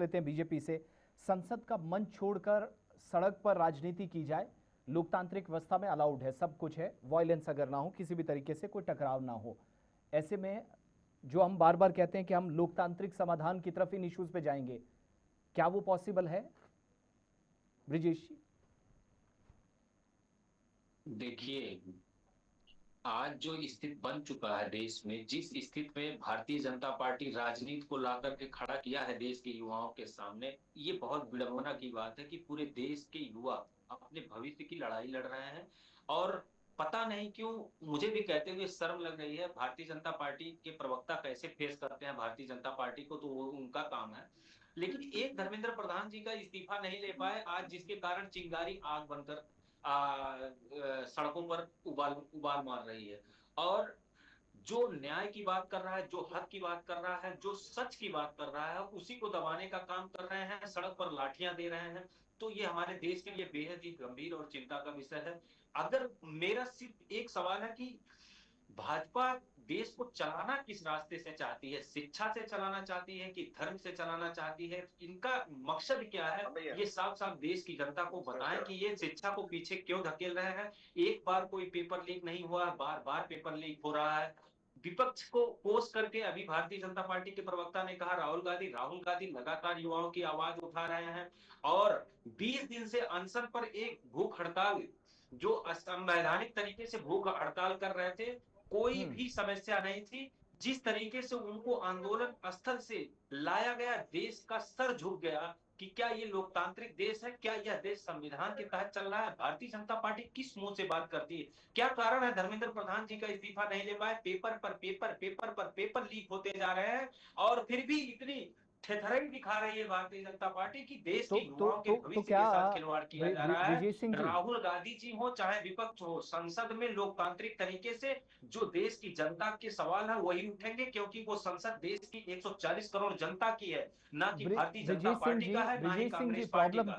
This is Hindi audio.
लेते हैं बीजेपी से। संसद का मंच छोड़कर सड़क पर राजनीति की जाए, लोकतांत्रिक व्यवस्था में अलाउड है, सब कुछ है, वायलेंस अगर ना हो, किसी भी तरीके से कोई टकराव ना हो। ऐसे में जो हम बार बार कहते हैं कि हम लोकतांत्रिक समाधान की तरफ इन इश्यूज पे जाएंगे, क्या वो पॉसिबल है ब्रिजेश जी? देखिए, आज जो स्थिति बन चुका है देश में, जिस स्थिति में भारतीय जनता पार्टी राजनीति को लाकर के खड़ा किया है देश के युवाओं के सामने, ये बहुत विडंबना की बात है कि पूरे देश के युवा अपने भविष्य की लड़ाई लड़ रहे हैं। और पता नहीं क्यों मुझे भी कहते हुए शर्म लग रही है। भारतीय जनता पार्टी के प्रवक्ता कैसे फेस करते हैं भारतीय जनता पार्टी को, तो वो उनका काम है। लेकिन एक धर्मेंद्र प्रधान जी का इस्तीफा नहीं ले पाए आज, जिसके कारण चिंगारी आग बनकर सड़कों पर उबाल उबाल मार रही है। और जो न्याय की बात कर रहा है, जो हक की बात कर रहा है, जो सच की बात कर रहा है, उसी को दबाने का काम कर रहे हैं, सड़क पर लाठियां दे रहे हैं। तो ये हमारे देश के लिए बेहद ही गंभीर और चिंता का विषय है। अगर मेरा सिर्फ एक सवाल है कि भाजपा देश को चलाना किस रास्ते से चाहती है? शिक्षा से चलाना चाहती है कि धर्म से चलाना चाहती है? इनका मकसद क्या है? ये साफ साफ देश की जनता को बताएं कि ये शिक्षा को पीछे क्यों धकेल रहे हैं। एक बार कोई पेपर लीक नहीं हुआ, बार बार पेपर लीक हो रहा है। विपक्ष को पोस्ट करके अभी भारतीय जनता पार्टी के प्रवक्ता ने कहा राहुल गांधी लगातार युवाओं की आवाज उठा रहे हैं। और 20 दिन से अनशन पर एक भूख हड़ताल, जो असंवैधानिक तरीके से भूख हड़ताल कर रहे थे, कोई हम्म। भी समस्या नहीं थी। जिस तरीके से उनको आंदोलन स्थल से लाया गया, देश का सर झुक गया कि क्या ये लोकतांत्रिक देश है, क्या यह देश संविधान के तहत चल रहा है। भारतीय जनता पार्टी किस मुंह से बात करती है? क्या कारण है धर्मेंद्र प्रधान जी का इस्तीफा नहीं ले पाए? पेपर लीक होते जा रहे हैं और फिर भी इतनी ठेठरई दिखा रही है भारतीय जनता पार्टी की देश तो के तो युवाओं के तो तो भविष्य क्या के साथ खिलवाड़ किया जा रहा है। ब्रिजेश सिंह जी? राहुल गांधी जी हो चाहे विपक्ष हो, संसद में लोकतांत्रिक तरीके से जो देश की जनता के सवाल है वही उठेंगे, क्योंकि वो संसद देश की 140 करोड़ जनता की है, ना कि भारतीय जनता ब्रिजेश सिंह पार्टी जी, का है, ना ही ब्रिजेश सिंह जी, कांग्रेस पार्टी प्रॉब्लम का।